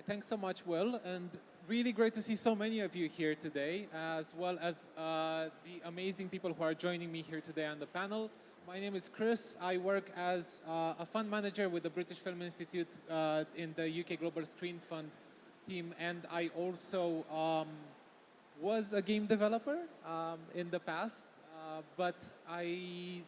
Thanks so much, Will, and really great to see so many of you here today, as well as the amazing people who are joining me here today on the panel. My name is Chris. I work as a fund manager with the British Film Institute in the UK Global Screen Fund team, and I also was a game developer in the past, but the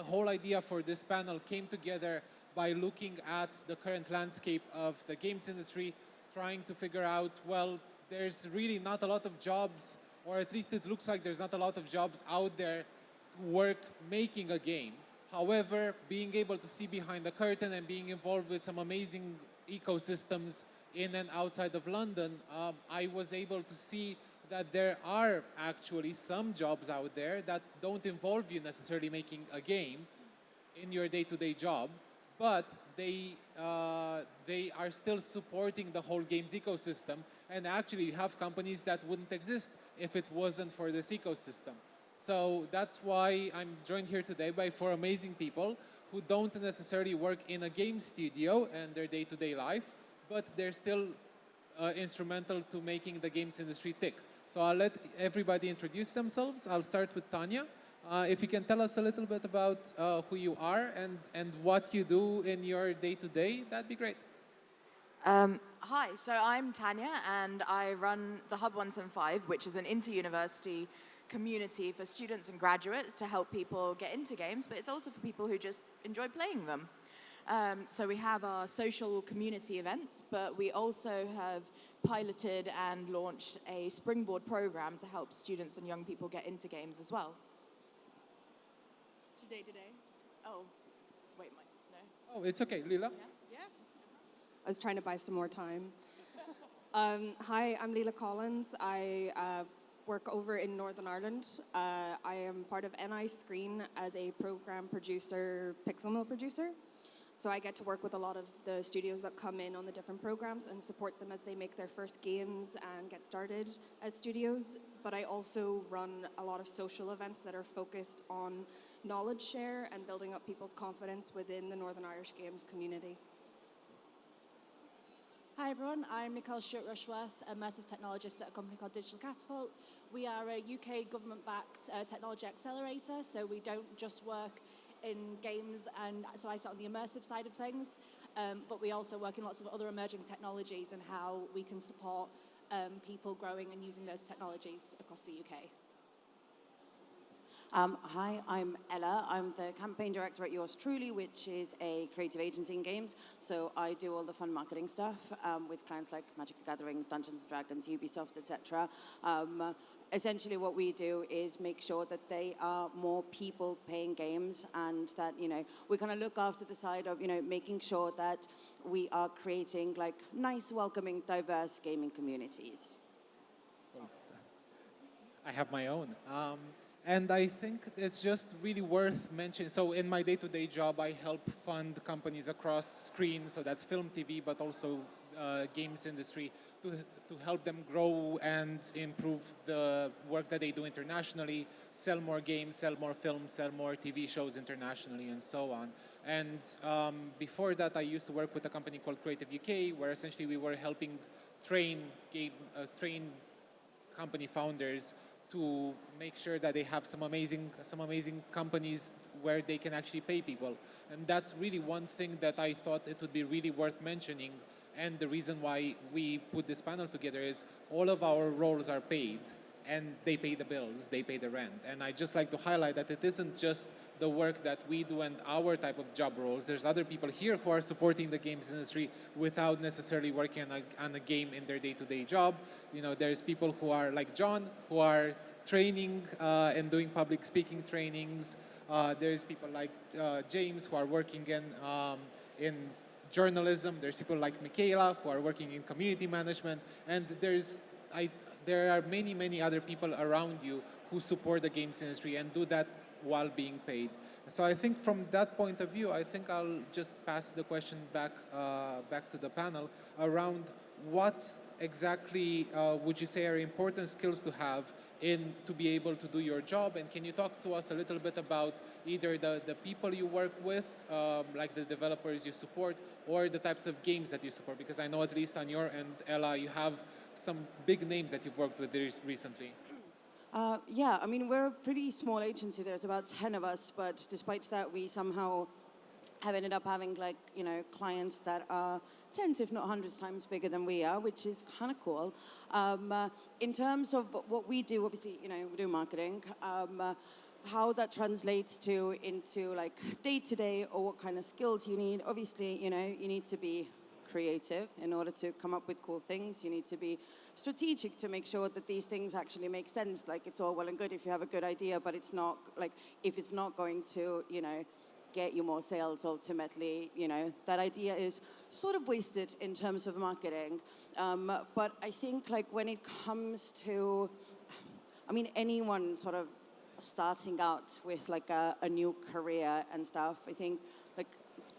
whole idea for this panel came together by looking at the current landscape of the games industry, trying to figure out, well, there's really not a lot of jobs, or at least it looks like there's not a lot of jobs out there to work making a game. However, being able to see behind the curtain and being involved with some amazing ecosystems in and outside of London, I was able to see that there are actually some jobs out there that don't involve you necessarily making a game in your day-to-day job, but they are still supporting the whole games ecosystem, and actually you have companies that wouldn't exist if it wasn't for this ecosystem. So that's why I'm joined here today by four amazing people who don't necessarily work in a game studio and their day-to-day life, but they're still instrumental to making the games industry tick. So I'll let everybody introduce themselves. I'll start with Tanya. If you can tell us a little bit about who you are and what you do in your day-to-day, that'd be great. Hi, so I'm Tanya, and I run the Hub 175, which is an inter-university community for students and graduates to help people get into games, but it's also for people who just enjoy playing them. So we have our social community events, but we also have piloted and launched a springboard program to help students and young people get into games as well. Day to day. Oh, wait, no. Oh, it's okay, Leela. Yeah. I was trying to buy some more time. Hi, I'm Leela Collins. I work over in Northern Ireland. I am part of NI Screen as a program producer, pixel mill producer. So I get to work with a lot of the studios that come in on the different programs and support them as they make their first games and get started as studios. But I also run a lot of social events that are focused on knowledge share and building up people's confidence within the Northern Irish games community. Hi everyone, I'm Nicole Stewart Rushworth, immersive technologist at a company called Digital Catapult. We are a UK government-backed technology accelerator, so we don't just work in games, and so I sit on the immersive side of things, but we also work in lots of other emerging technologies and how we can support people growing and using those technologies across the UK. Hi, I'm Ella. I'm the campaign director at Yours Truly, which is a creative agency in games. So I do all the fun marketing stuff with clients like Magic the Gathering, Dungeons & Dragons, Ubisoft, etc. Essentially what we do is make sure that there are more people playing games, and that, you know, we kind of look after the side of, you know, making sure that we are creating like nice, welcoming, diverse gaming communities. I have my own. And I think it's just really worth mentioning. So in my day-to-day job, I help fund companies across screens. So that's film, TV, but also games industry to help them grow and improve the work that they do internationally, sell more games, sell more films, sell more TV shows internationally, and so on. And before that, I used to work with a company called Creative UK, where essentially we were helping train company founders to make sure that they have some amazing companies where they can actually pay people. And that's really one thing that I thought it would be really worth mentioning. And the reason why we put this panel together is all of our roles are paid, and they pay the bills, they pay the rent. And I just like to highlight that it isn't just the work that we do and our type of job roles. There's other people here who are supporting the games industry without necessarily working on a game in their day-to-day job. You know, there's people who are like John, who are training and doing public speaking trainings. There's people like James, who are working in journalism. There's people like Michaela, who are working in community management. And there are many other people around you who support the games industry and do that while being paid. So I think from that point of view, I think I'll just pass the question back to the panel around what exactly would you say are important skills to have to be able to do your job? And can you talk to us a little bit about either the people you work with, like the developers you support, or the types of games that you support? Because I know at least on your end, Ella, you have some big names that you've worked with recently. Yeah, I mean, we're a pretty small agency. There's about 10 of us, but despite that, we somehow have ended up having, like, you know, clients that are tens, if not hundreds times bigger than we are, which is kind of cool. In terms of what we do, obviously, you know, we do marketing. How that translates into like day-to-day or what kind of skills you need. Obviously, you know, you need to be creative in order to come up with cool things. You need to be strategic to make sure that these things actually make sense. Like, it's all well and good if you have a good idea, but it's not, like, if it's not going to, you know, get you more sales ultimately, you know, that idea is sort of wasted in terms of marketing. But I think, like, when it comes to, I mean, anyone sort of starting out with like a new career and stuff, I think, like,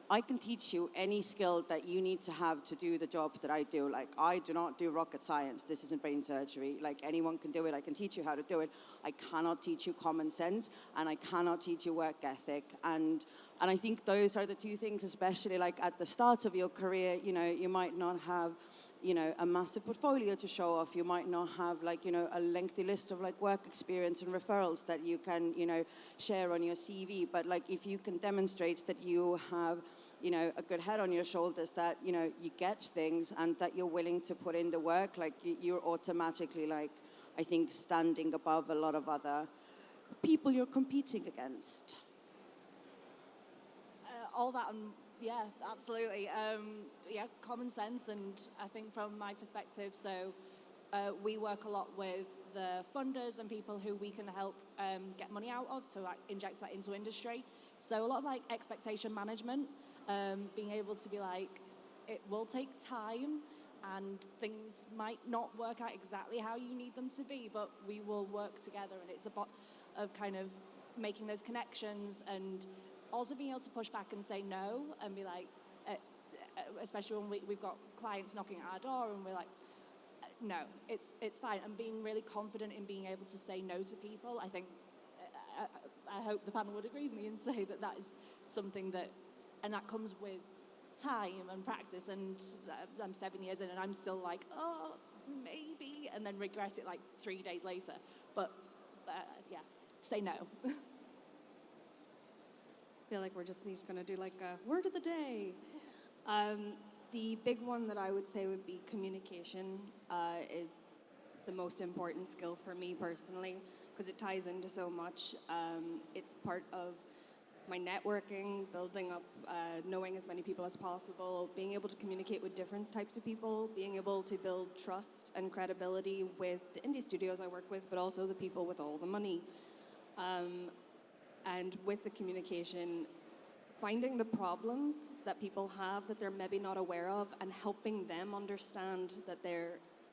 I can teach you any skill that you need to have to do the job that I do. Like, I do not do rocket science. This isn't brain surgery. Like, anyone can do it. I can teach you how to do it. I cannot teach you common sense, and I cannot teach you work ethic. And I think those are the two things, especially like at the start of your career. You know, you might not have, you know, a massive portfolio to show off. You might not have, like, you know, a lengthy list of like work experience and referrals that you can, you know, share on your CV. But like, if you can demonstrate that you have, you know, a good head on your shoulders, that, you know, you get things and that you're willing to put in the work, like, you're automatically, like, I think, standing above a lot of other people you're competing against. All that, yeah, absolutely. Yeah, common sense, and I think from my perspective, so we work a lot with the funders and people who we can help get money out of to like inject that into industry. So a lot of like expectation management, being able to be like, it will take time and things might not work out exactly how you need them to be, but we will work together, and it's about of kind of making those connections and also being able to push back and say no and be like, especially when we've got clients knocking at our door and we're like, no, it's fine. And being really confident in being able to say no to people. I think, I hope the panel would agree with me and say that that is something that, and that comes with time and practice. And I'm 7 years in and I'm still like, oh, maybe, and then regret it like 3 days later. But yeah, say no. I feel like we're just each going to do like a word of the day. The big one that I would say would be communication is the most important skill for me personally, because it ties into so much. It's part of my networking, building up, knowing as many people as possible, being able to communicate with different types of people, being able to build trust and credibility with the indie studios I work with, but also the people with all the money. And with the communication, finding the problems that people have that they're maybe not aware of and helping them understand that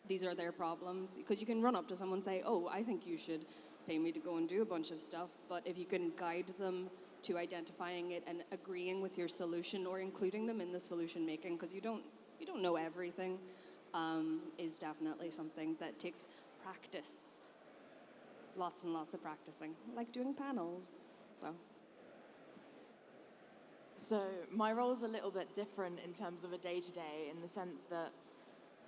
these are their problems. Because you can run up to someone and say, oh, I think you should pay me to go and do a bunch of stuff. But if you can guide them to identifying it and agreeing with your solution or including them in the solution making, because you don't know everything, is definitely something that takes practice. Lots and lots of practicing, like doing panels. So my role is a little bit different in terms of a day-to-day, in the sense that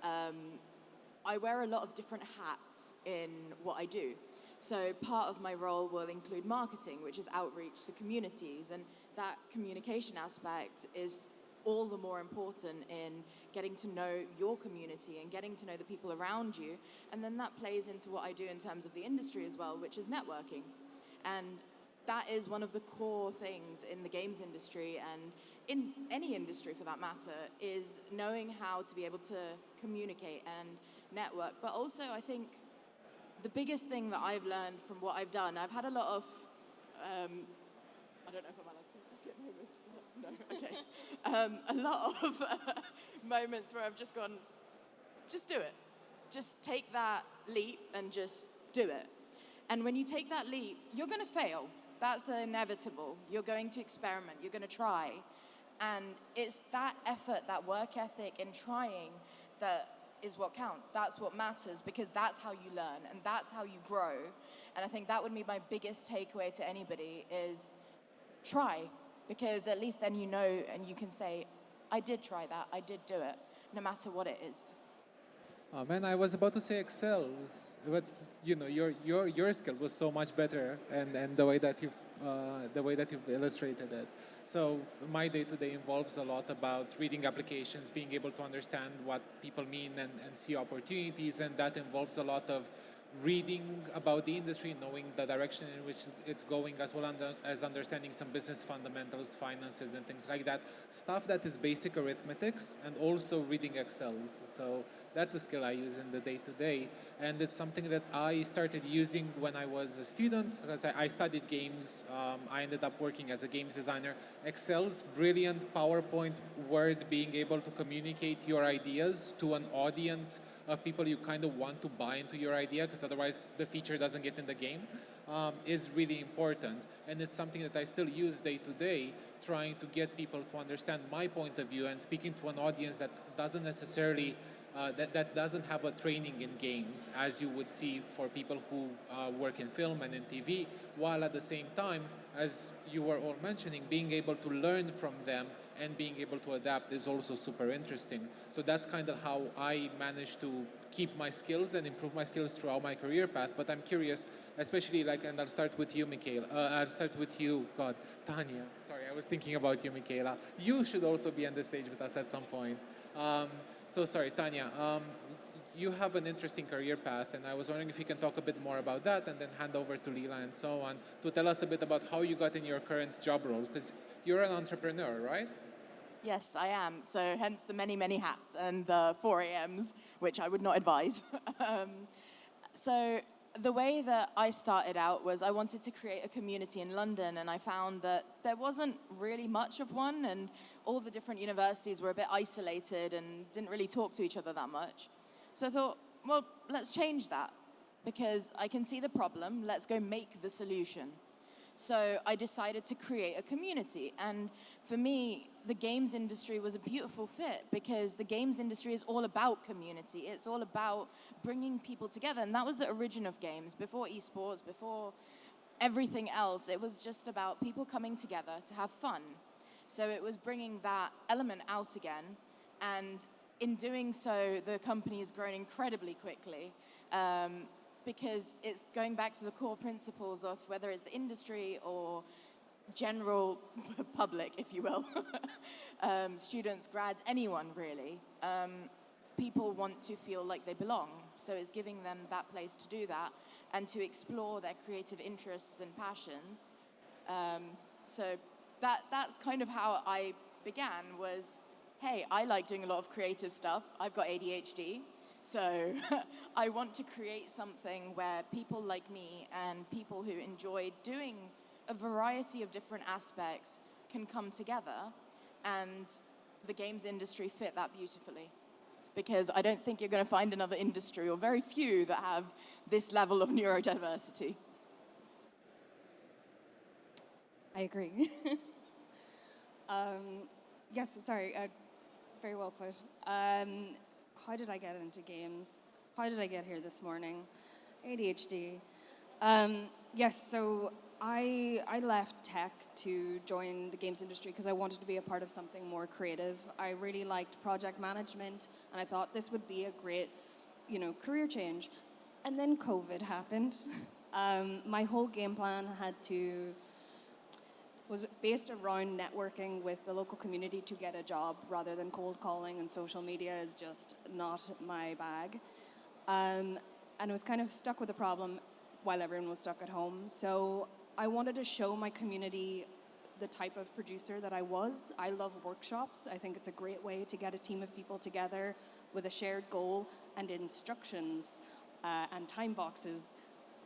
I wear a lot of different hats in what I do. So part of my role will include marketing, which is outreach to communities, and that communication aspect is all the more important in getting to know your community and getting to know the people around you. And then that plays into what I do in terms of the industry as well, which is networking. And that is one of the core things in the games industry, and in any industry for that matter, is knowing how to be able to communicate and network. But also, I think the biggest thing that I've learned from what I've done, I've had a lot of, I don't know if I'm allowed to get moments, but no, okay. A lot of moments where I've just gone, just do it. Just take that leap and just do it. And when you take that leap, you're going to fail. That's inevitable. You're going to experiment. You're going to try. And it's that effort, that work ethic in trying that is what counts. That's what matters, because that's how you learn and that's how you grow. And I think that would be my biggest takeaway to anybody is try, because at least then you know and you can say, I did try that, I did do it, no matter what it is. Oh man, I was about to say Excels, but you know your skill was so much better, and the way that you've illustrated it. So my day-to-day involves a lot about reading applications, being able to understand what people mean and see opportunities, and that involves a lot of reading about the industry, knowing the direction in which it's going, as well as understanding some business fundamentals, finances, and things like that. Stuff that is basic arithmetics, and also reading Excels. So that's a skill I use in the day-to-day, and it's something that I started using when I was a student, because I studied games. I ended up working as a games designer. Excel's brilliant PowerPoint, Word, being able to communicate your ideas to an audience of people you kind of want to buy into your idea, because otherwise the feature doesn't get in the game, is really important. And it's something that I still use day to day, trying to get people to understand my point of view and speaking to an audience that doesn't necessarily, that doesn't have a training in games, as you would see for people who work in film and in TV, while at the same time, as you were all mentioning, being able to learn from them and being able to adapt is also super interesting. So that's kind of how I managed to keep my skills and improve my skills throughout my career path. But I'm curious, especially and I'll start with you, Michaela. I'll start with you, Tanya. Sorry, I was thinking about you, Michaela. You should also be on the stage with us at some point. So sorry, Tanya. You have an interesting career path, and I was wondering if you can talk a bit more about that, and then hand over to Leela and so on to tell us a bit about how you got in your current job roles, because you're an entrepreneur, right? Yes, I am. So hence the many, many hats and the 4 a.m.s, which I would not advise. So the way that I started out was I wanted to create a community in London, and I found that there wasn't really much of one, and all the different universities were a bit isolated and didn't really talk to each other that much. So I thought, well, let's change that, because I can see the problem. Let's go make the solution. So I decided to create a community. And for me, the games industry was a beautiful fit, because the games industry is all about community. It's all about bringing people together. And that was the origin of games. Before esports, before everything else, it was just about people coming together to have fun. So it was bringing that element out again. And in doing so, the company has grown incredibly quickly. Because it's going back to the core principles of whether it's the industry or general public, if you will, students, grads, anyone really. People want to feel like they belong. So it's giving them that place to do that and to explore their creative interests and passions. So that's kind of how I began was, hey, I like doing a lot of creative stuff. I've got ADHD. So I want to create something where people like me and people who enjoy doing a variety of different aspects can come together, and the games industry fit that beautifully. Because I don't think you're going to find another industry, or very few, that have this level of neurodiversity. I agree. Yes, sorry, very well put. How did I get into games? How did I get here this morning? ADHD. Yes, so I left tech to join the games industry because I wanted to be a part of something more creative. I really liked project management, and I thought this would be a great, career change. And then COVID happened. My whole game plan was based around networking with the local community to get a job rather than cold calling, and social media is just not my bag. And I was kind of stuck with the problem while everyone was stuck at home. So I wanted to show my community the type of producer that I was. I love workshops. I think it's a great way to get a team of people together with a shared goal and instructions and time boxes.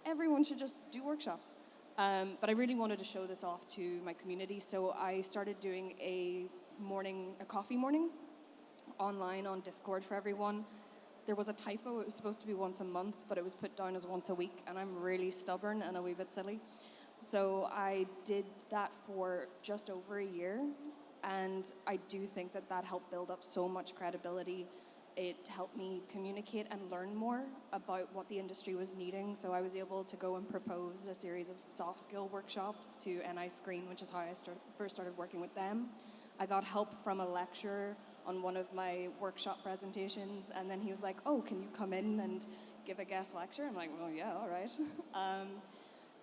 Everyone should just do workshops. But I really wanted to show this off to my community, so I started doing a coffee morning online on Discord for everyone. There was a typo. It was supposed to be once a month, but it was put down as once a week, and I'm really stubborn and a wee bit silly. So I did that for just over a year, and I do think that helped build up so much credibility it helped me communicate and learn more about what the industry was needing. So I was able to go and propose a series of soft skill workshops to NI Screen, which is how I first started working with them. I got help from a lecturer on one of my workshop presentations, and then he was like, oh, can you come in and give a guest lecture? I'm like, well, yeah, all right.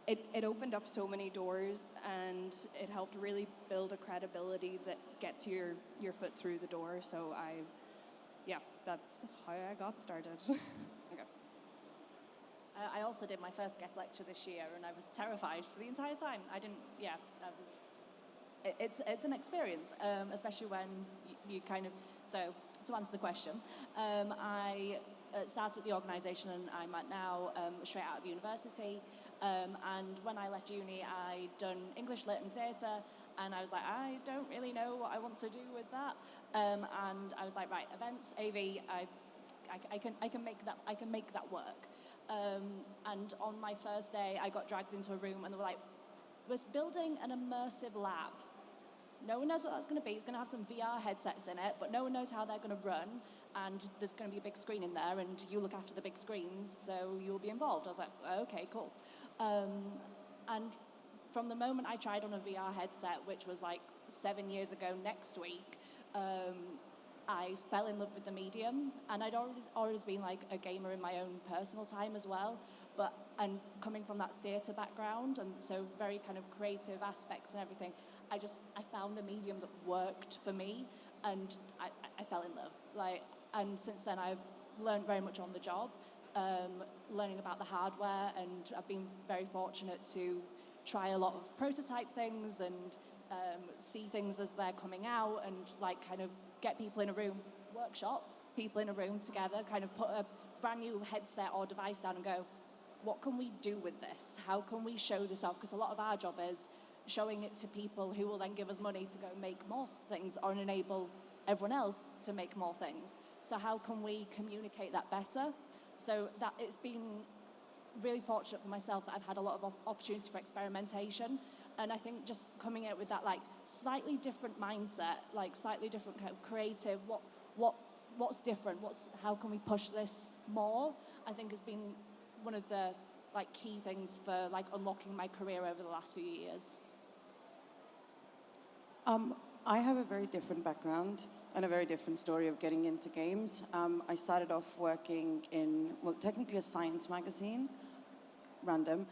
It opened up so many doors, and it helped really build a credibility that gets your foot through the door. So yeah, that's how I got started. Okay. I also did my first guest lecture this year, and I was terrified for the entire time. It's an experience, especially when you kind of, so to answer the question, I started the organisation, and I'm at now straight out of university, and when I left uni, I'd done English Lit and Theatre, and I was like, I don't really know what I want to do with that, and I was like, right, events, AV, I can make that work, and on my first day, I got dragged into a room, and they were like, we're building an immersive lab. No one knows what that's going to be. It's going to have some VR headsets in it, but no one knows how they're going to run. And there's going to be a big screen in there, and you look after the big screens, so you'll be involved. I was like, okay, cool. And from the moment I tried on a VR headset, which was like 7 years ago next week, I fell in love with the medium. And I'd always been like a gamer in my own personal time as well. And coming from that theatre background, and so very kind of creative aspects and everything, I found a medium that worked for me, and I fell in love. And since then I've learned very much on the job, learning about the hardware, and I've been very fortunate to try a lot of prototype things and see things as they're coming out, and like kind of get people in a room, workshop people in a room together, kind of put a brand new headset or device down and go, what can we do with this? How can we show this off? Because a lot of our job is showing it to people who will then give us money to go make more things or enable everyone else to make more things. So how can we communicate that better? So that it's been really fortunate for myself that I've had a lot of opportunities for experimentation. And I think just coming out with that like slightly different mindset, like slightly different kind of creative, what's different? How can we push this more? I think has been one of the like key things for like unlocking my career over the last few years. I have a very different background and a very different story of getting into games. I started off working in, well, technically a science magazine, random.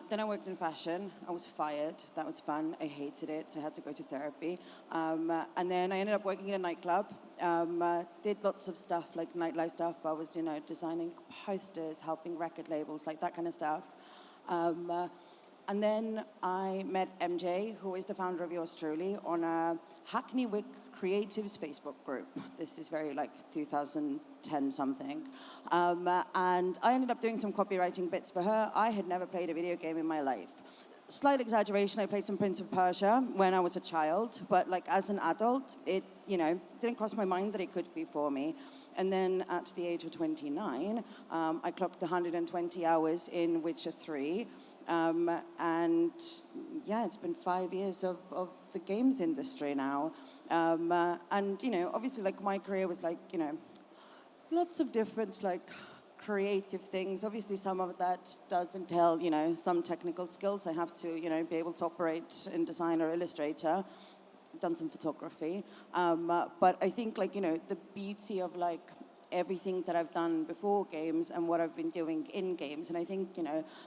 Then I worked in fashion. I was fired. That was fun. I hated it, so I had to go to therapy. And then I ended up working in a nightclub. Did lots of stuff, like nightlife stuff. I was, designing posters, helping record labels, like that kind of stuff. And then I met MJ, who is the founder of yours truly, on a Hackney Wick Creatives Facebook group. This is very like 2010 something. And I ended up doing some copywriting bits for her. I had never played a video game in my life. Slight exaggeration, I played some Prince of Persia when I was a child, but like as an adult, it, didn't cross my mind that it could be for me. And then at the age of 29, I clocked 120 hours in Witcher 3. And yeah, it's been 5 years of the games industry now. And, obviously like my career was like, lots of different like creative things. Obviously some of that does entail, some technical skills. I have to, be able to operate InDesign or Illustrator. I've done some photography. But I think like, the beauty of like everything that I've done before games and what I've been doing in games. And I think,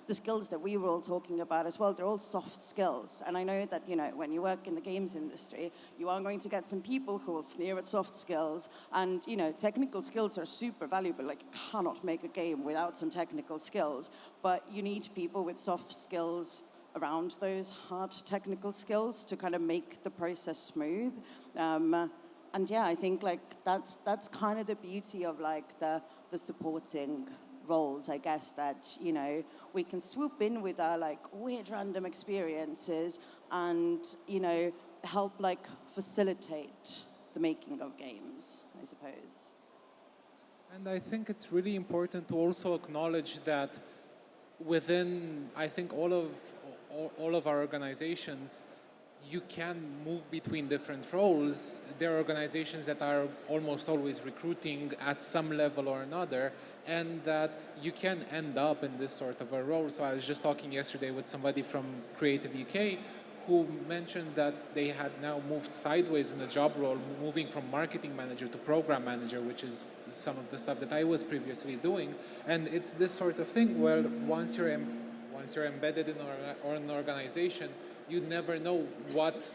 the skills that we were all talking about as well, they're all soft skills. And I know that, when you work in the games industry, you are going to get some people who will sneer at soft skills. And, technical skills are super valuable. Like, you cannot make a game without some technical skills. But you need people with soft skills around those hard technical skills to kind of make the process smooth. And yeah, I think like that's kind of the beauty of like the supporting roles, I guess, that, we can swoop in with our like weird random experiences and, help like facilitate the making of games, I suppose. And I think it's really important to also acknowledge that within, I think, all of our organizations, you can move between different roles. There are organizations that are almost always recruiting at some level or another, and that you can end up in this sort of a role. So I was just talking yesterday with somebody from Creative UK who mentioned that they had now moved sideways in a job role, moving from marketing manager to program manager, which is some of the stuff that I was previously doing. And it's this sort of thing where once you're embedded in an organization, you never know what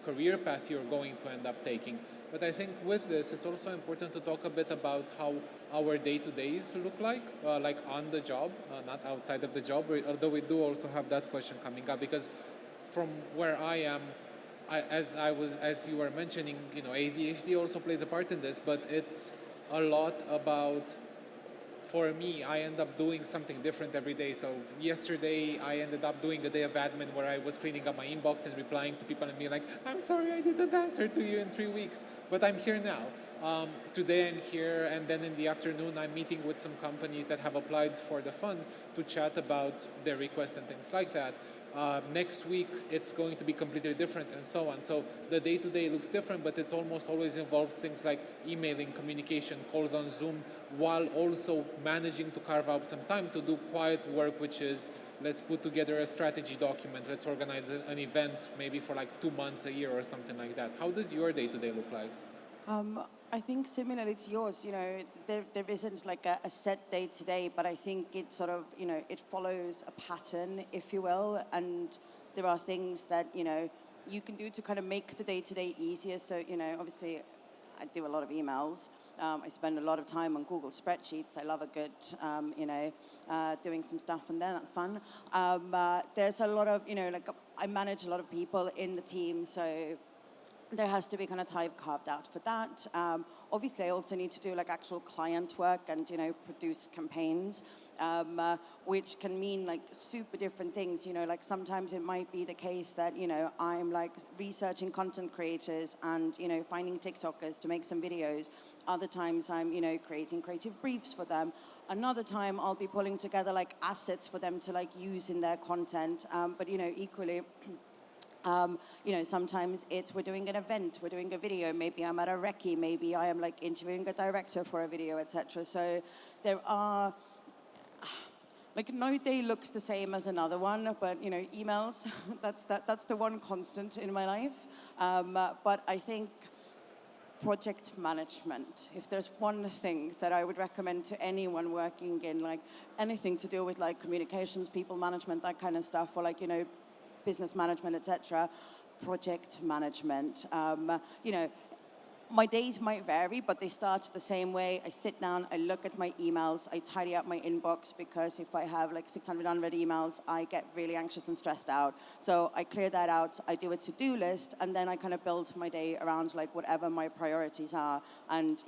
career path you're going to end up taking. But I think with this, it's also important to talk a bit about how our day-to-days look like on the job, not outside of the job, although we do also have that question coming up, because from where I am, as you were mentioning, ADHD also plays a part in this, but it's a lot about, for me, I end up doing something different every day. So yesterday, I ended up doing a day of admin where I was cleaning up my inbox and replying to people and being like, I'm sorry I didn't answer to you in 3 weeks, but I'm here now. Today I'm here, and then in the afternoon I'm meeting with some companies that have applied for the fund to chat about their request and things like that. Next week it's going to be completely different, and so on. So the day-to-day looks different, but it almost always involves things like emailing, communication, calls on Zoom, while also managing to carve out some time to do quiet work, which is, let's put together a strategy document, let's organize an event maybe for like 2 months, a year or something like that. How does your day-to-day look like? I think similarly to yours, there isn't like a set day today, but I think it sort of, it follows a pattern, if you will, and there are things that, you can do to kind of make the day-to-day easier. So, obviously I do a lot of emails. I spend a lot of time on Google spreadsheets. I love a good, doing some stuff and then that's fun. There's a lot of, I manage a lot of people in the team, so there has to be kind of time carved out for that. Obviously, I also need to do like actual client work and, produce campaigns, which can mean like super different things. Like sometimes it might be the case that, I'm like researching content creators and, finding TikTokers to make some videos. Other times I'm, creating creative briefs for them. Another time I'll be pulling together like assets for them to like use in their content. But, equally, sometimes we're doing an event, we're doing a video, maybe I'm at a recce, maybe I am like interviewing a director for a video, etc. So there are, like no day looks the same as another one, but emails, that's the one constant in my life. But I think project management, if there's one thing that I would recommend to anyone working in like anything to do with like communications, people management, that kind of stuff, or like, business management, etc., project management. My days might vary, but they start the same way. I sit down, I look at my emails, I tidy up my inbox, because if I have like 600 unread emails, I get really anxious and stressed out. So I clear that out, I do a to-do list, and then I kind of build my day around like whatever my priorities are. And,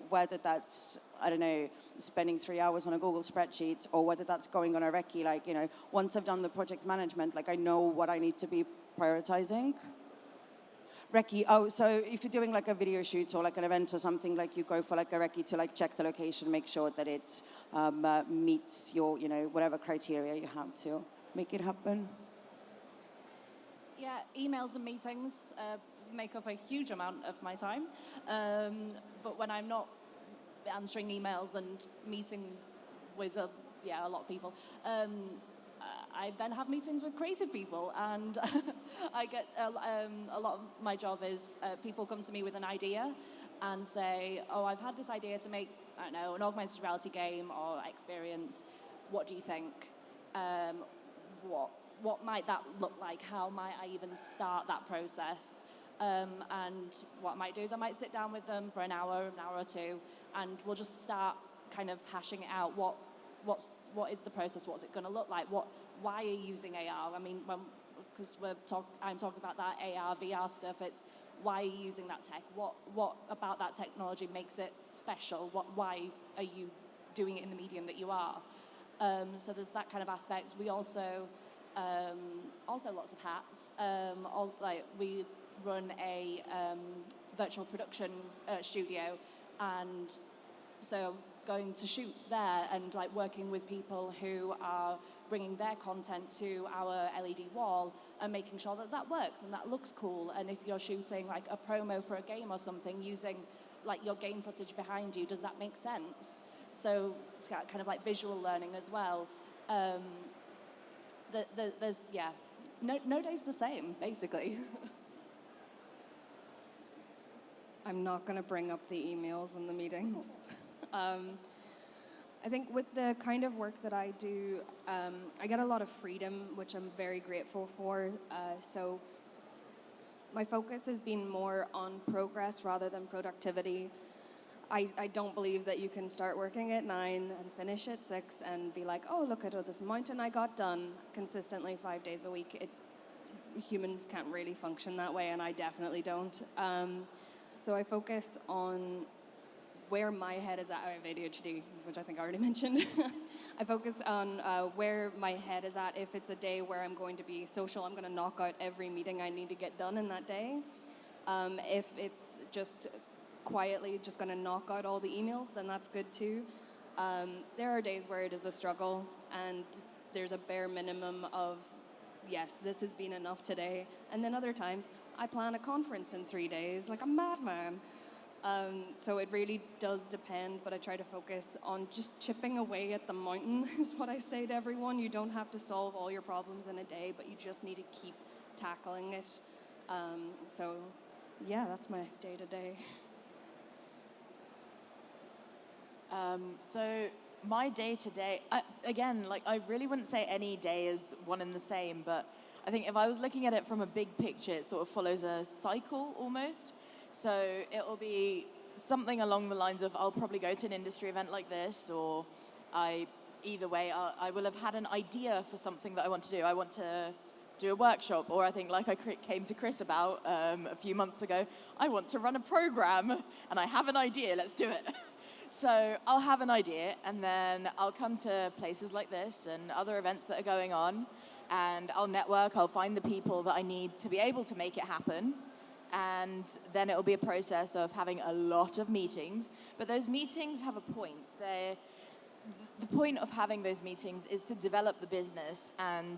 whether that's, I don't know, spending 3 hours on a Google spreadsheet, or whether that's going on a recce, like, once I've done the project management, like I know what I need to be prioritizing. Recce, so if you're doing like a video shoot or like an event or something, like you go for like a recce to like check the location, make sure that it meets your, whatever criteria you have to make it happen. Yeah, emails and meetings make up a huge amount of my time. But when I'm not answering emails and meeting with a lot of people, I then have meetings with creative people, and I get a lot of my job is people come to me with an idea and say, oh, I've had this idea to make, I don't know, an augmented reality game or experience. What do you think? What might that look like? How might I even start that process? And what I might do is I might sit down with them for an hour or two, and we'll just start kind of hashing it out. What is the process? What's it going to look like? Why are you using AR? I mean, because I'm talking about that AR, VR stuff. It's why are you using that tech? What about that technology makes it special? Why are you doing it in the medium that you are? So there's that kind of aspect. We also lots of hats. We run a virtual production studio, and so going to shoots there and like working with people who are bringing their content to our LED wall and making sure that that works and that looks cool. And if you're shooting like a promo for a game or something using like your game footage behind you, does that make sense? So it's got kind of like visual learning as well. There's, yeah, no day's the same, basically. I'm not going to bring up the emails and the meetings. I think with the kind of work that I do, I get a lot of freedom, which I'm very grateful for. So my focus has been more on progress rather than productivity. I don't believe that you can start working at 9 and finish at 6 and be like, oh, look at this mountain I got done consistently 5 days a week. Humans can't really function that way, and I definitely don't. So I focus on where my head is at. I have ADHD, which I think I already mentioned. I focus on where my head is at. If it's a day where I'm going to be social, I'm going to knock out every meeting I need to get done in that day. If it's just quietly just going to knock out all the emails, then that's good too. There are days where it is a struggle, and there's a bare minimum of, yes, this has been enough today. And then other times, I plan a conference in 3 days, like a madman. So it really does depend, but I try to focus on just chipping away at the mountain is what I say to everyone. You don't have to solve all your problems in a day, but you just need to keep tackling it. So yeah, that's my day-to-day. So my day-to-day, again, like I really wouldn't say any day is one and the same, but I think if I was looking at it from a big picture, it sort of follows a cycle almost. So it'll be something along the lines of I'll probably go to an industry event like this, or either way, I will have had an idea for something that I want to do. I want to do a workshop, or I think like I came to Chris about a few months ago, I want to run a program and I have an idea, let's do it. So I'll have an idea, and then I'll come to places like this and other events that are going on, and I'll network, I'll find the people that I need to be able to make it happen. And then it'll be a process of having a lot of meetings. But those meetings have a point. The point of having those meetings is to develop the business and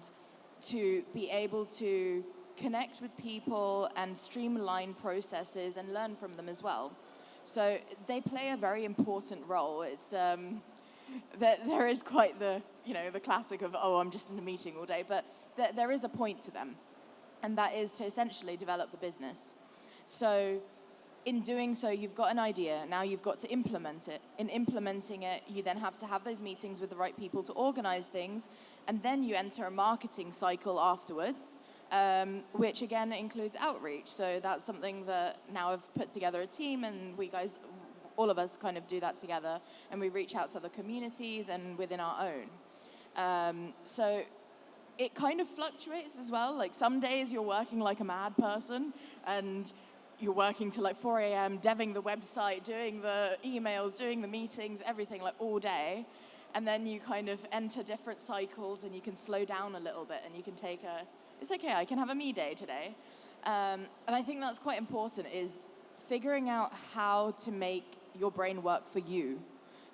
to be able to connect with people and streamline processes and learn from them as well. So they play a very important role. It's there is quite the classic of, oh, I'm just in a meeting all day, but there is a point to them, and that is to essentially develop the business. So in doing so, you've got an idea. Now you've got to implement it. In implementing it, you then have to have those meetings with the right people to organize things, and then you enter a marketing cycle afterwards, which again includes outreach. So that's something that now I've put together a team, and all of us kind of do that together, and we reach out to other communities and within our own. So it kind of fluctuates as well. Like some days you're working like a mad person, and you're working till like 4 a.m., deving the website, doing the emails, doing the meetings, everything like all day. And then you kind of enter different cycles, and you can slow down a little bit, and you can take it's okay, I can have a me day today. And I think that's quite important, is figuring out how to make your brain work for you.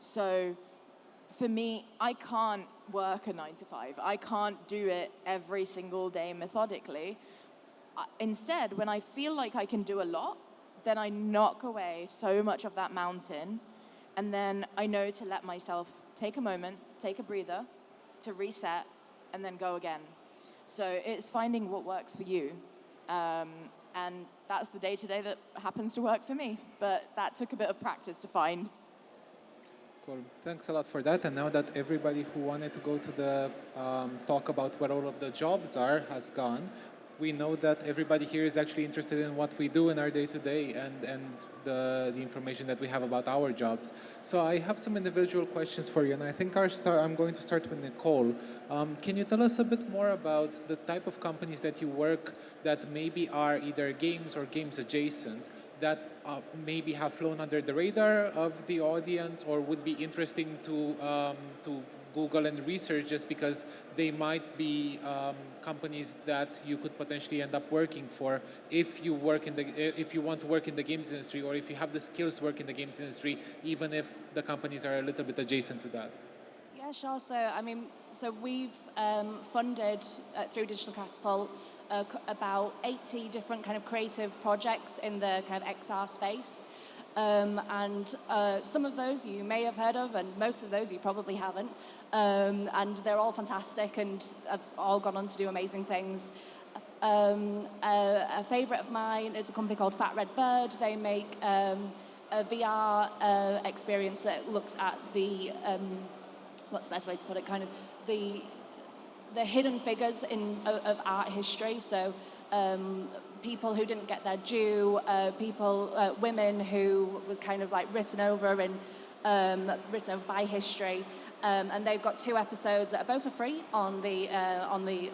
So for me, I can't work a 9 to 5. I can't do it every single day methodically. Instead, when I feel like I can do a lot, then I knock away so much of that mountain, and then I know to let myself take a moment, take a breather, to reset, and then go again. So it's finding what works for you. And that's the day-to-day that happens to work for me. But that took a bit of practice to find. Cool. Thanks a lot for that. And now that everybody who wanted to go to the talk about where all of the jobs are has gone, we know that everybody here is actually interested in what we do in our day-to-day and the information that we have about our jobs. So I have some individual questions for you, and I think I'm going to start with Nicole. Can you tell us a bit more about the type of companies that you work that maybe are either games or games adjacent, that maybe have flown under the radar of the audience or would be interesting to Google and research, just because they might be companies that you could potentially end up working for if you want to work in the games industry, or if you have the skills to work in the games industry, even if the companies are a little bit adjacent to that. Yeah, sure. So, I mean, we've funded through Digital Catapult about 80 different kind of creative projects in the kind of XR space. And some of those you may have heard of, and most of those you probably haven't. And they're all fantastic and have all gone on to do amazing things. A favorite of mine is a company called Fat Red Bird. They make a VR experience that looks at the, what's the best way to put it, kind of the hidden figures of art history. So people who didn't get their due, women who was kind of like written over by history. And they've got 2 episodes that are both for free on the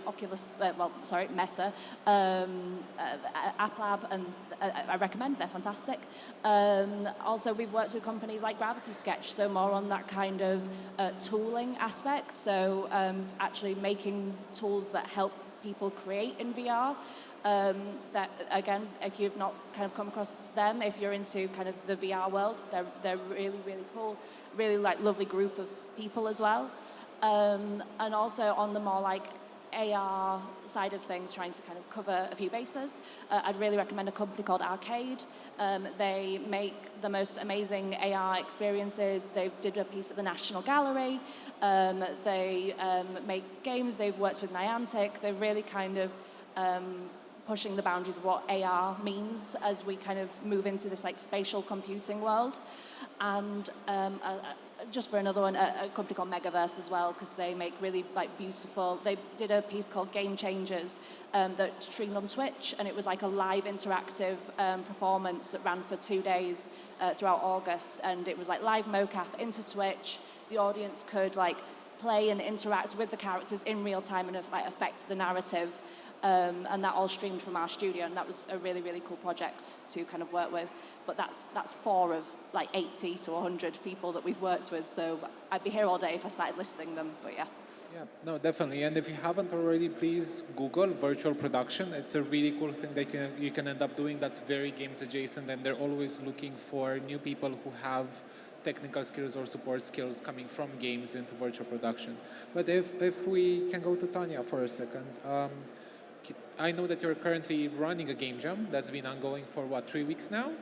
Oculus, Meta App Lab, and I recommend. They're fantastic. Also, we've worked with companies like Gravity Sketch, so more on that kind of tooling aspect. So actually making tools that help people create in VR. That again, if you've not kind of come across them, if you're into kind of the VR world, they're really, really cool, really like lovely group of people as well. And also on the more like AR side of things, trying to kind of cover a few bases, I'd really recommend a company called Arcade. They make the most amazing AR experiences. They did a piece at the National Gallery. They make games. They've worked with Niantic. They're really kind of pushing the boundaries of what AR means as we kind of move into this like spatial computing world. And just for another one, a company called Megaverse as well, because they make really like beautiful, they did a piece called GameChangers that streamed on Twitch, and it was like a live interactive performance that ran for 2 days throughout August, and it was like live mocap into Twitch. The audience could like play and interact with the characters in real time, and it like affects the narrative. And that all streamed from our studio, and that was a really, really cool project to kind of work with. But that's 4 of like 80 to 100 people that we've worked with, so I'd be here all day if I started listing them, but yeah. Yeah, no, definitely. And if you haven't already, please Google virtual production. It's a really cool thing that you can end up doing that's very games adjacent, and they're always looking for new people who have technical skills or support skills coming from games into virtual production. But if we can go to Tanya for a second. I know that you're currently running a game jam that's been ongoing for, what, 3 weeks now?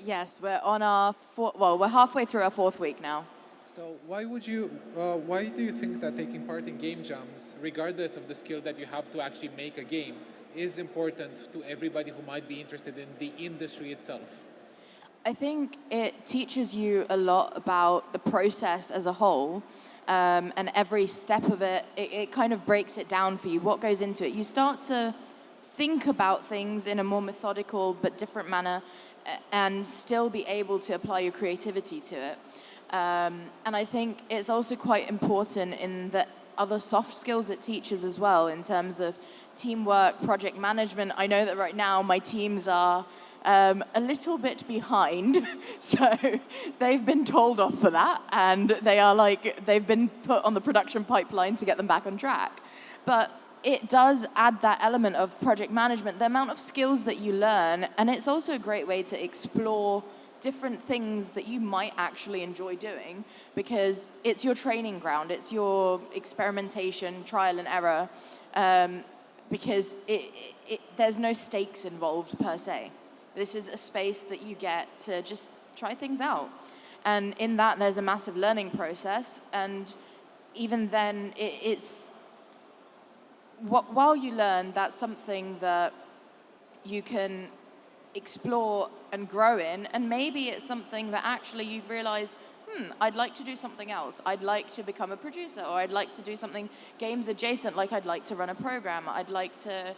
Yes, we're on our we're halfway through our 4th week now. So why do you think that taking part in game jams, regardless of the skill that you have to actually make a game, is important to everybody who might be interested in the industry itself? I think it teaches you a lot about the process as a whole. And every step of it kind of breaks it down for you, what goes into it. You start to think about things in a more methodical but different manner, and still be able to apply your creativity to it. And I think it's also quite important in the other soft skills it teaches as well, in terms of teamwork, project management. I know that right now my teams are a little bit behind, so they've been told off for that, and they've been put on the production pipeline to get them back on track. But it does add that element of project management, the amount of skills that you learn, and it's also a great way to explore different things that you might actually enjoy doing, because it's your training ground, it's your experimentation, trial and error, because there's no stakes involved per se. This is a space that you get to just try things out. And in that, there's a massive learning process. And even then, while you learn, that's something that you can explore and grow in. And maybe it's something that actually you realize, I'd like to do something else. I'd like to become a producer, or I'd like to do something games adjacent, like I'd like to run a program. I'd like to,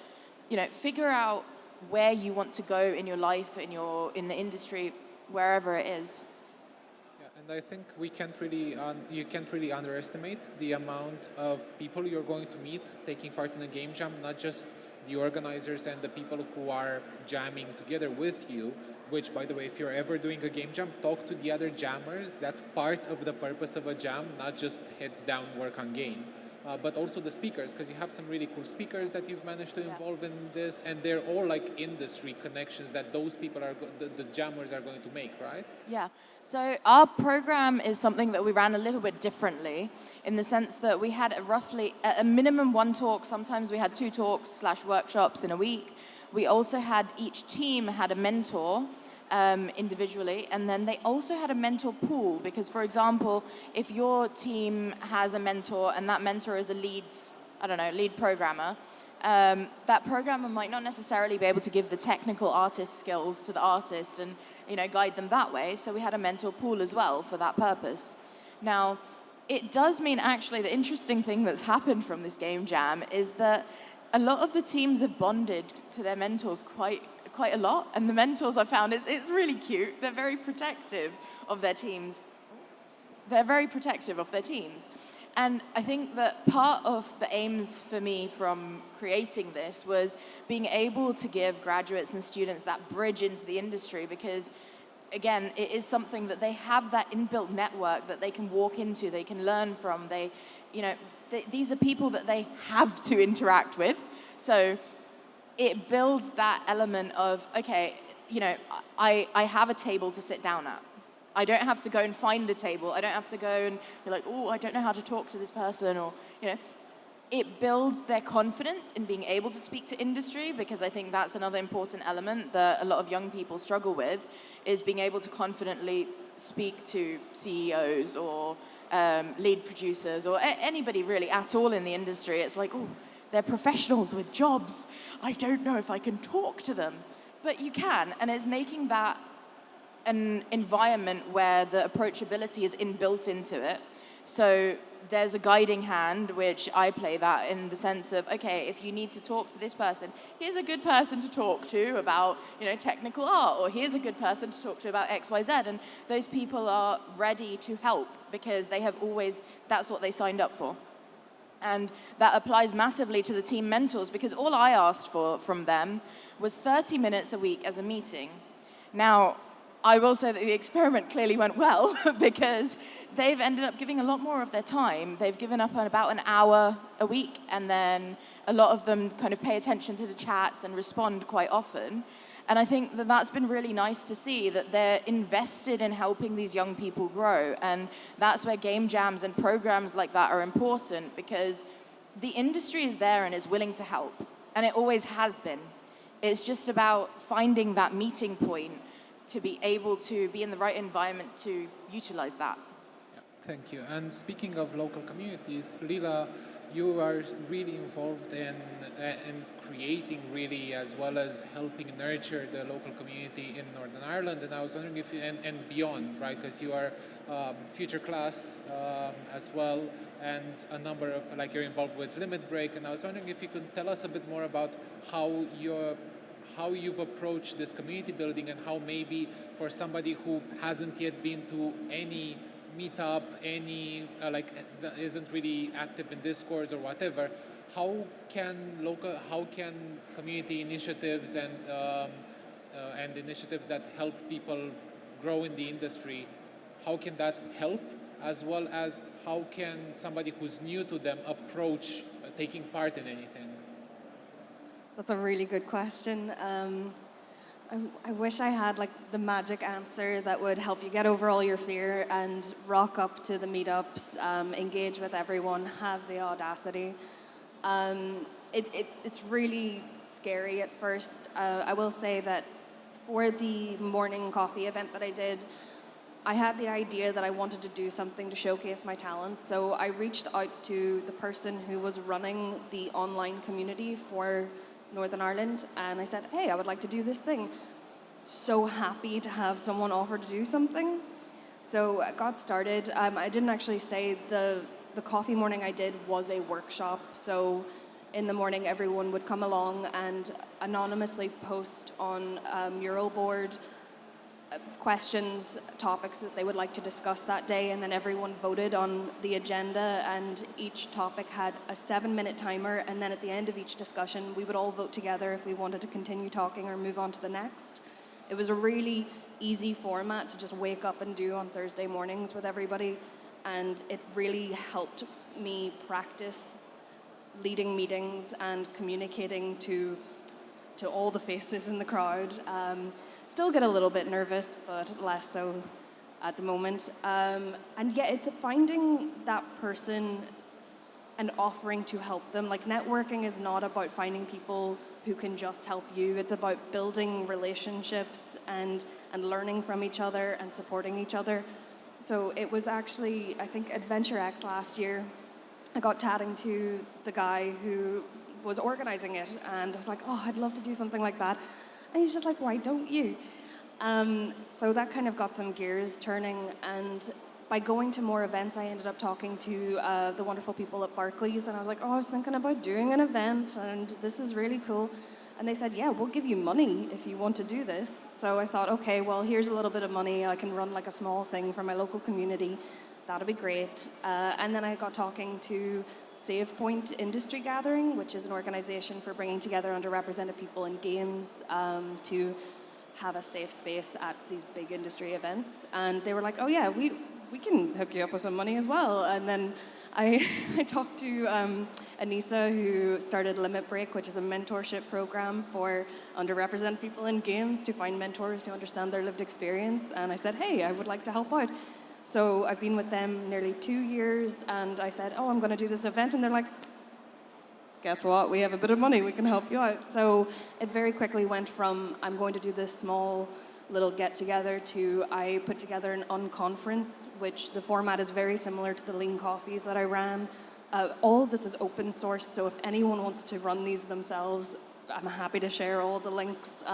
figure out where you want to go in your life, in the industry, wherever it is. Yeah, and I think you can't really underestimate the amount of people you're going to meet taking part in a game jam, not just the organizers and the people who are jamming together with you, which, by the way, if you're ever doing a game jam, talk to the other jammers. That's part of the purpose of a jam, not just heads down work on game. But also the speakers, because you have some really cool speakers that you've managed to involve in this, and they're all like industry connections that those people are, the jammers are going to make, right? Yeah, so our program is something that we ran a little bit differently in the sense that we had roughly a minimum 1 talk, sometimes we had 2 talks / workshops in a week. We also had, each team had a mentor individually, and then they also had a mentor pool, because for example, if your team has a mentor and that mentor is a lead, I don't know, lead programmer, that programmer might not necessarily be able to give the technical artist skills to the artist and, you know, guide them that way. So we had a mentor pool as well for that purpose. Now, it does mean actually the interesting thing that's happened from this game jam is that a lot of the teams have bonded to their mentors quite a lot, and the mentors I found, it's really cute. They're very protective of their teams. And I think that part of the aims for me from creating this was being able to give graduates and students that bridge into the industry, because again, it is something that they have that inbuilt network that they can walk into, they can learn from. These are people that they have to interact with. So it builds that element of, okay, you know, I have a table to sit down at. I don't have to go and find the table. I don't have to go and be like, oh, I don't know how to talk to this person, or, you know. It builds their confidence in being able to speak to industry, because I think that's another important element that a lot of young people struggle with, is being able to confidently speak to CEOs or lead producers or anybody really at all in the industry. It's like, oh, they're professionals with jobs. I don't know if I can talk to them. But you can, and it's making that an environment where the approachability is inbuilt into it. So there's a guiding hand, which I play that in the sense of, okay, if you need to talk to this person, here's a good person to talk to about, you know, technical art, or here's a good person to talk to about X, Y, Z. And those people are ready to help because they have always, that's what they signed up for. And that applies massively to the team mentors, because all I asked for from them was 30 minutes a week as a meeting. Now, I will say that the experiment clearly went well, because they've ended up giving a lot more of their time. They've given up on about an hour a week, and then a lot of them kind of pay attention to the chats and respond quite often. And I think that that's been really nice to see, that they're invested in helping these young people grow. And that's where game jams and programs like that are important, because the industry is there and is willing to help. And it always has been. It's just about finding that meeting point to be able to be in the right environment to utilize that. Yeah, thank you. And speaking of local communities, Leela, you are really involved in creating, really, as well as helping nurture the local community in Northern Ireland. And I was wondering if you, and beyond, right? Because you are future class as well, and a number of, like, you're involved with Limit Break. And I was wondering if you could tell us a bit more about how you've approached this community building, and how maybe for somebody who hasn't yet been to any meetup, any that isn't really active in Discord or whatever, how can community initiatives and initiatives that help people grow in the industry, how can that help, as well as how can somebody who's new to them approach taking part in anything? That's a really good question. I wish I had like the magic answer that would help you get over all your fear and rock up to the meetups, engage with everyone, have the audacity. It's really scary at first. I will say that for the morning coffee event that I did, I had the idea that I wanted to do something to showcase my talents. So I reached out to the person who was running the online community for Northern Ireland, and I said, hey, I would like to do this thing. So happy to have someone offer to do something. So I got started. I didn't actually say the coffee morning I did was a workshop. So in the morning, everyone would come along and anonymously post on a mural board questions, topics that they would like to discuss that day, and then everyone voted on the agenda, and each topic had a 7-minute timer, and then at the end of each discussion, we would all vote together if we wanted to continue talking or move on to the next. It was a really easy format to just wake up and do on Thursday mornings with everybody, and it really helped me practice leading meetings and communicating to all the faces in the crowd. Still get a little bit nervous, but less so at the moment. And yeah, it's finding that person and offering to help them. Like, networking is not about finding people who can just help you. It's about building relationships and learning from each other and supporting each other. So it was actually, I think, Adventure X last year. I got chatting to the guy who was organizing it, and I was like, oh, I'd love to do something like that. And he's just like, why don't you? So that kind of got some gears turning, and by going to more events, I ended up talking to the wonderful people at Barclays, and I was like, oh, I was thinking about doing an event, and this is really cool. And they said, yeah, we'll give you money if you want to do this. So I thought, okay, well, here's a little bit of money. I can run like a small thing for my local community. That'll be great. And then I got talking to SavePoint Industry Gathering, which is an organization for bringing together underrepresented people in games to have a safe space at these big industry events. And they were like, oh yeah, we can hook you up with some money as well. And then I talked to Anissa, who started Limit Break, which is a mentorship program for underrepresented people in games to find mentors who understand their lived experience. And I said, hey, I would like to help out. So I've been with them nearly 2 years, and I said, oh, I'm going to do this event. And they're like, guess what? We have a bit of money. We can help you out. So it very quickly went from, I'm going to do this small little get-together to I put together an unconference, which the format is very similar to the Lean Coffees that I ran. All of this is open source, so if anyone wants to run these themselves, I'm happy to share all the links.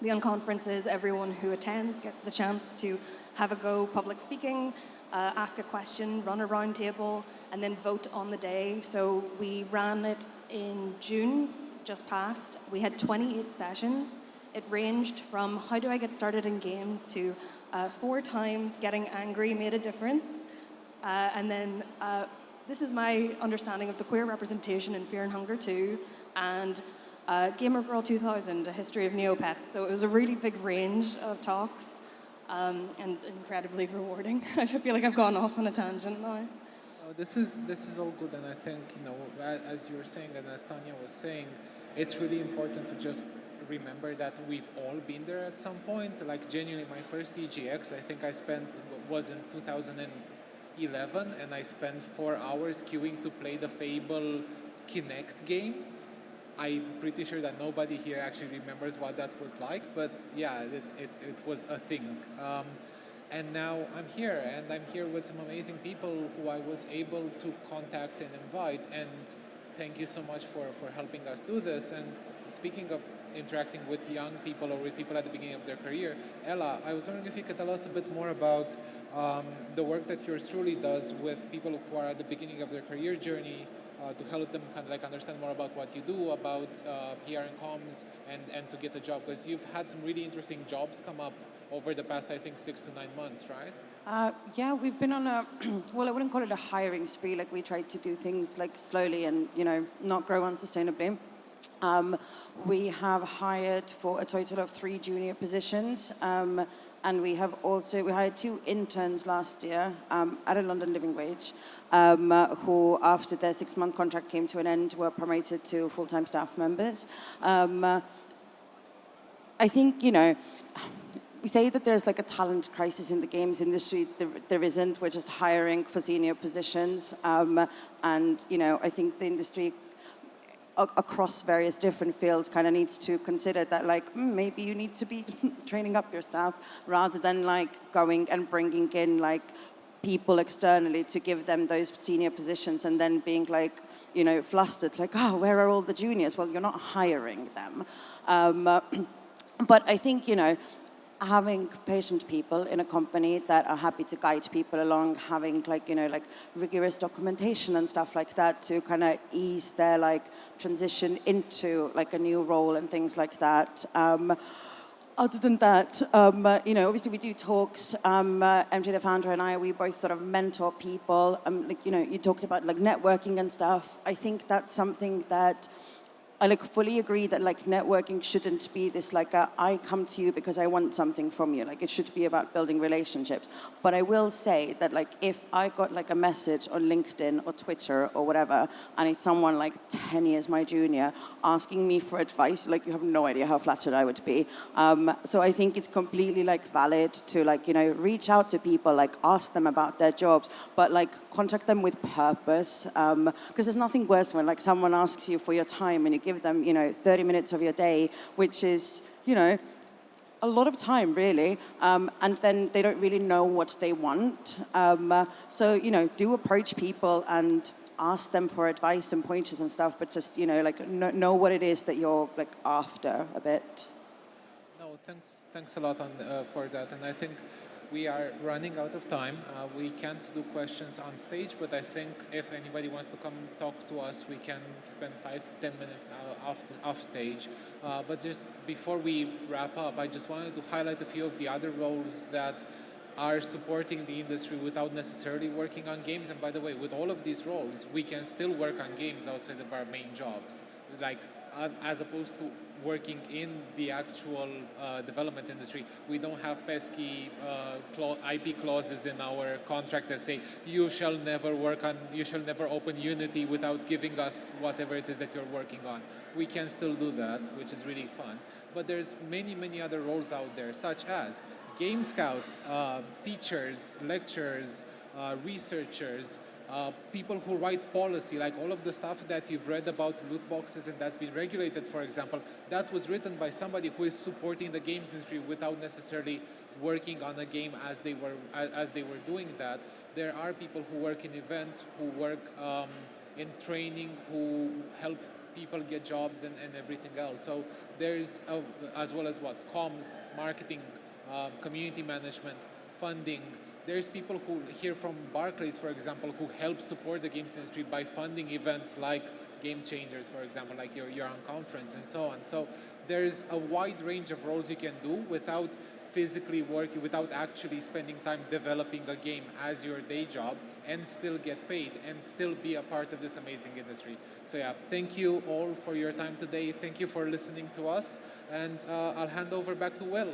The unconference is everyone who attends gets the chance to have a go public speaking, ask a question, run a round table, and then vote on the day. So we ran it in June, just past. We had 28 sessions. It ranged from how do I get started in games to 4 times getting angry made a difference. And then this is my understanding of the queer representation in Fear and Hunger 2, and Gamer Girl 2000, A History of Neopets. So it was a really big range of talks, and incredibly rewarding. I feel like I've gone off on a tangent now. This is all good, and I think, as you were saying, and as Tanya was saying, it's really important to just remember that we've all been there at some point. Like, genuinely, my first EGX, I think was in 2011, and I spent 4 hours queuing to play the Fable Kinect game. I'm pretty sure that nobody here actually remembers what that was like, but yeah, it was a thing. And now I'm here, and I'm here with some amazing people who I was able to contact and invite, and thank you so much for helping us do this. And speaking of interacting with young people or with people at the beginning of their career, Ella, I was wondering if you could tell us a bit more about the work that yours truly does with people who are at the beginning of their career journey, to help them kind of like understand more about what you do, about PR and comms, and to get a job, because you've had some really interesting jobs come up over the past, I think, 6 to 9 months, right? Yeah, we've been on a, well, I wouldn't call it a hiring spree. Like, we tried to do things like slowly and, not grow unsustainably. We have hired for a total of 3 junior positions. And we hired 2 interns last year at a London living wage, who, after their 6-month contract came to an end, were promoted to full-time staff members. I think, we say that there's like a talent crisis in the games industry. There isn't. We're just hiring for senior positions. And, I think the industry across various different fields kind of needs to consider that, like, maybe you need to be training up your staff rather than like going and bringing in like people externally to give them those senior positions and then being like, flustered, like, oh, where are all the juniors? Well, you're not hiring them. But I think, having patient people in a company that are happy to guide people along, having like rigorous documentation and stuff like that to kind of ease their like transition into like a new role and things like that. Other than that, obviously we do talks. MJ, the founder, and I, we both sort of mentor people. You talked about like networking and stuff. I think that's something that I like fully agree that like networking shouldn't be this like I come to you because I want something from you. Like it should be about building relationships. But I will say that like if I got like a message on LinkedIn or Twitter or whatever, and it's someone like 10 years my junior asking me for advice, like you have no idea how flattered I would be. So I think it's completely like valid to like, reach out to people, like ask them about their jobs, but like contact them with purpose. Because there's nothing worse when like someone asks you for your time and you give them, 30 minutes of your day, which is, a lot of time, really, and then they don't really know what they want. So, do approach people and ask them for advice and pointers and stuff, but just, know what it is that you're, like, after a bit. No, thanks a lot for that, and I think we are running out of time. We can't do questions on stage, but I think if anybody wants to come talk to us, we can spend 5-10 minutes off stage. But just before we wrap up, I just wanted to highlight a few of the other roles that are supporting the industry without necessarily working on games. And by the way, with all of these roles, we can still work on games outside of our main jobs. Like, as opposed to working in the actual development industry, we don't have pesky IP clauses in our contracts that say you shall never open Unity without giving us whatever it is that you're working on. We can still do that, which is really fun. But there's many other roles out there, such as game scouts, teachers, lecturers, researchers, people who write policy, like all of the stuff that you've read about loot boxes and that's been regulated, for example, that was written by somebody who is supporting the games industry without necessarily working on a game as they were doing that. There are people who work in events, who work in training, who help people get jobs and everything else. So there's, as well as what? Comms, marketing, community management, funding. There's people who here from Barclays, for example, who help support the games industry by funding events like GameChangers, for example, like your own conference and so on. So there's a wide range of roles you can do without physically working, without actually spending time developing a game as your day job and still get paid and still be a part of this amazing industry. So yeah, thank you all for your time today. Thank you for listening to us. And I'll hand over back to Will.